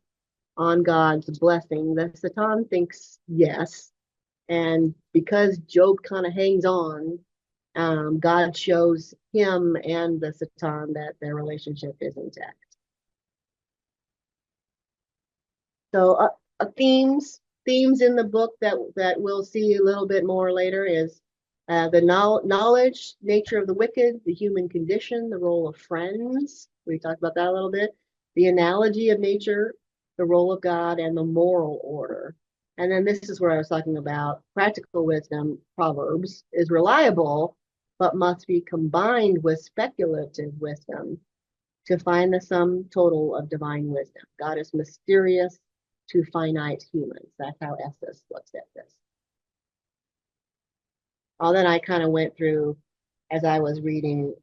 on God's blessing? The Satan thinks yes. And because Job kind of hangs on, God shows him and the Satan that their relationship is intact. So themes in the book that we'll see a little bit more later is the knowledge, nature of the wicked, the human condition, the role of friends. We talked about that a little bit. The analogy of nature, the role of God, and the moral order. And then this is where I was talking about practical wisdom. Proverbs is reliable, but must be combined with speculative wisdom to find the sum total of divine wisdom. God is mysterious to finite humans. That's how Estes looks at this. Then I kind of went through, as I was reading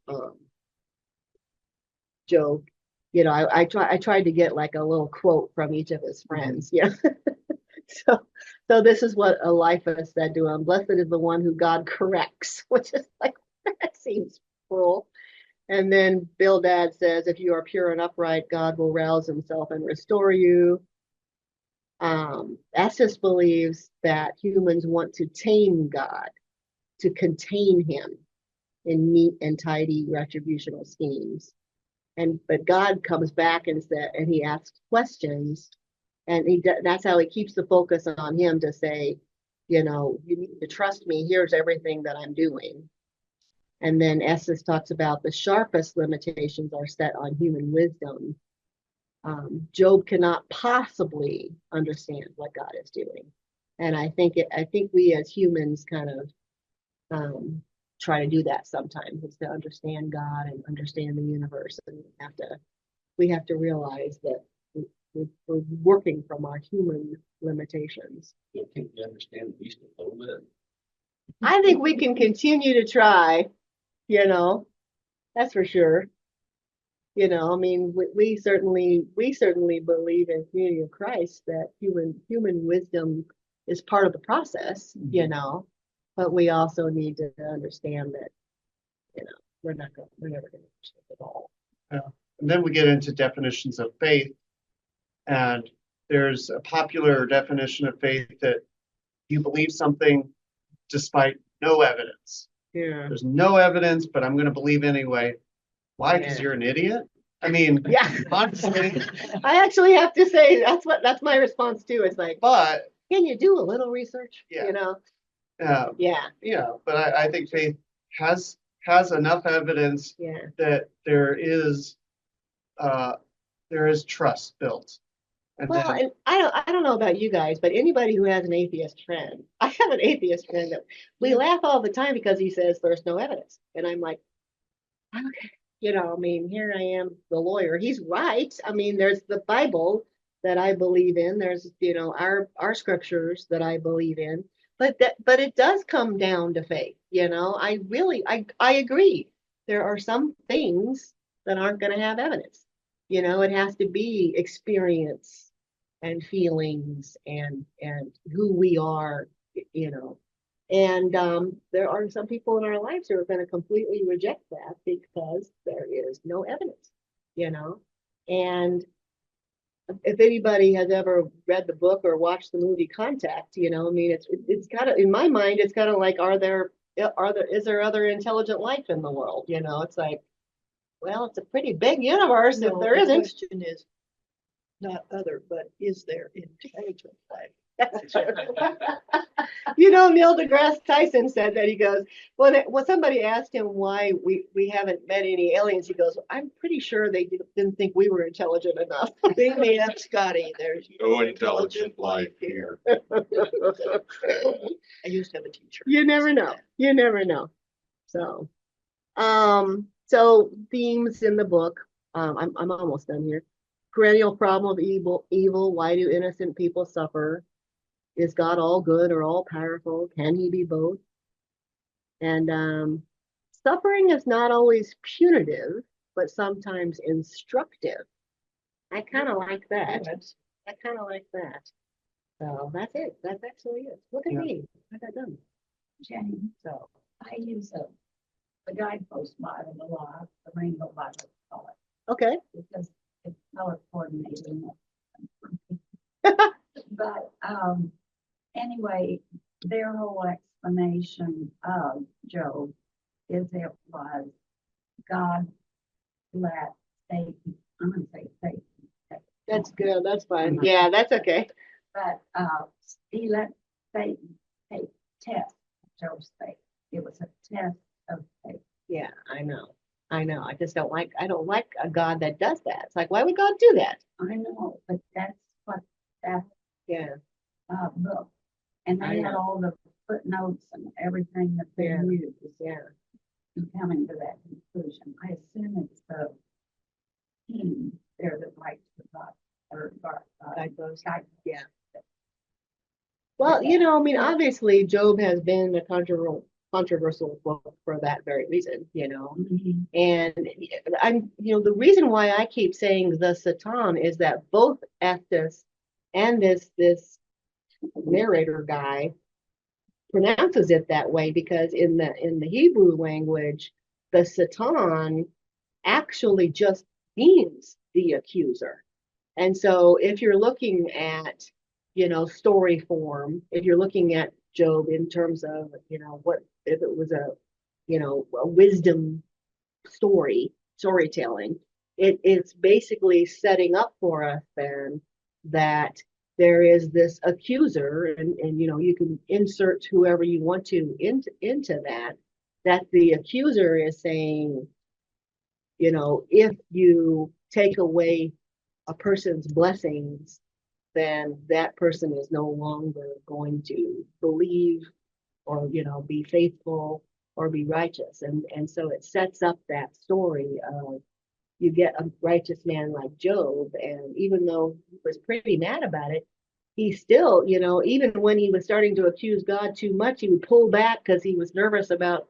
Job, you know, I tried to get like a little quote from each of his friends. Yeah. So this is what Eliphaz said to him: "Blessed is the one who God corrects," which is like, that seems cruel. And then Bildad says, "If you are pure and upright, God will rouse himself and restore you." Estes believes that humans want to tame God, to contain him in neat and tidy retributional schemes. But God comes back and he asks questions, and that's how he keeps the focus on him to say, you know, you need to trust me. Here's everything that I'm doing. And then Estes talks about the sharpest limitations are set on human wisdom. Job cannot possibly understand what God is doing, and I think we as humans kind of try to do that sometimes, is to understand God and understand the universe, and we have to realize that we're working from our human limitations. You think you understand at least a little bit? I think we can continue to try, you know, that's for sure. You know, I mean, we certainly believe in Community of Christ that human wisdom is part of the process, you know, but we also need to understand that, you know, we're never going to understand it all. Yeah. And then we get into definitions of faith, and there's a popular definition of faith that you believe something despite no evidence. Yeah. There's no evidence, but I'm going to believe anyway. Why? Because Yeah. you're an idiot? I mean, Yeah. honestly. I actually have to say that's my response too. It's like, But can you do a little research? Yeah. You know? Yeah. Yeah. But I think faith has enough evidence Yeah. that there is trust built. And Well, then, and I don't know about you guys, but anybody who has an atheist friend, I have an atheist friend that we laugh all the time because he says there's no evidence. And I'm like, okay, I mean, here I am, the lawyer. He's right. I mean, there's the Bible that I believe in. There's, our scriptures that I believe in. But it does come down to faith. I agree. There are some things that aren't going to have evidence. It has to be experience and feelings and who we are, you know. And there are some people in our lives who are going to completely reject that because there is no evidence, you know. And if anybody has ever read the book or watched the movie Contact, I mean, it's kind of, in my mind, it's kind of like, is there other intelligent life in the world? It's like, well, it's a pretty big universe if No, there the isn't. question is not other, but is there intelligent life? Neil deGrasse Tyson said that. He goes, when somebody asked him why we haven't met any aliens, he goes, I'm pretty sure they didn't think we were intelligent enough. Being me up, Scotty, there's No intelligent life here. I used to have a teacher. You never know. You never know. So themes in the book. I'm almost done here. Perennial problem of evil. Why do innocent people suffer? Is God all good or all powerful? Can he be both? And suffering is not always punitive, but sometimes instructive. I kind of like that. I kind of like that. So that's it. That's actually it. Look at Yeah. me. I got done. Jane, So I use the guidepost Bible a lot, the rainbow Bible color, okay. because it's color coordinated. But anyway, their whole explanation of Job is it was God let Satan, I'm gonna say Satan. That's good. That's fine. Yeah, that's okay. But he let Satan take test Job's faith. It was a test of faith. Yeah, I know. I know. I don't like a God that does that. It's like, why would God do that? I know, but that's what that Yeah. book. And I they had know. all the footnotes and everything that they Yeah. used Yeah. in coming to that conclusion. I assume it's the king there that writes the book or Guidepost. guide. Yeah. Well, I mean, obviously Job has been a controversial book for that very reason, Mhm. And the reason why I keep saying the Satan is that both Estes and this narrator guy pronounces it that way because in the Hebrew language, the Satan actually just means the accuser. And so if you're looking at, story form, if you're looking at Job in terms of, what if it was a wisdom storytelling, it's basically setting up for us then that there is this accuser and you can insert whoever you want to into that the accuser is saying, if you take away a person's blessings, then that person is no longer going to believe or be faithful or be righteous. And so it sets up that story of you get a righteous man like Job, and even though he was pretty mad about it, he still, even when he was starting to accuse God too much, he would pull back because he was nervous about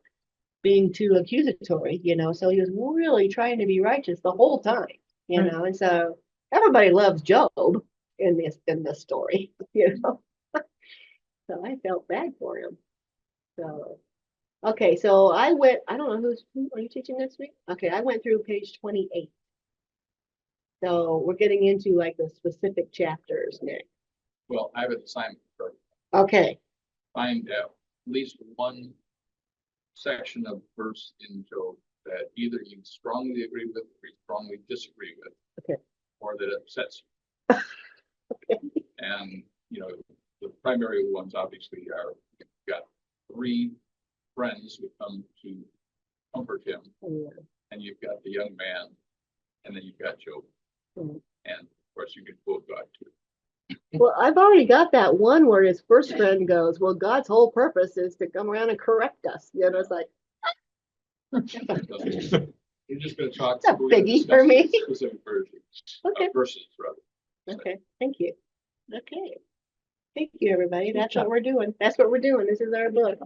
being too accusatory, so he was really trying to be righteous the whole time, and so everybody loves Job in this story, so I felt bad for him. So okay, so I don't know who are you teaching next week? Okay, I went through page 28. So we're getting into like the specific chapters, Nick. Well, I have an assignment for Okay, find out at least one section of verse in Job that either you strongly agree with or you strongly disagree with. Okay. Or that upsets okay, you. And, the primary ones obviously are, you've got 3 friends who come to comfort him, yeah. and you've got the young man, and then you've got Job. Mhm. And course, you can quote God too. Well, I've already got that one where his first friend goes, well, God's whole purpose is to come around and correct us. You know, it's like, You're just gonna talk. It's a we're gonna biggie for me. discuss Specific versions, okay, verses rather. okay, thank you. Okay. Thank you, everybody. That's what we're doing. That's what we're doing. This is our book.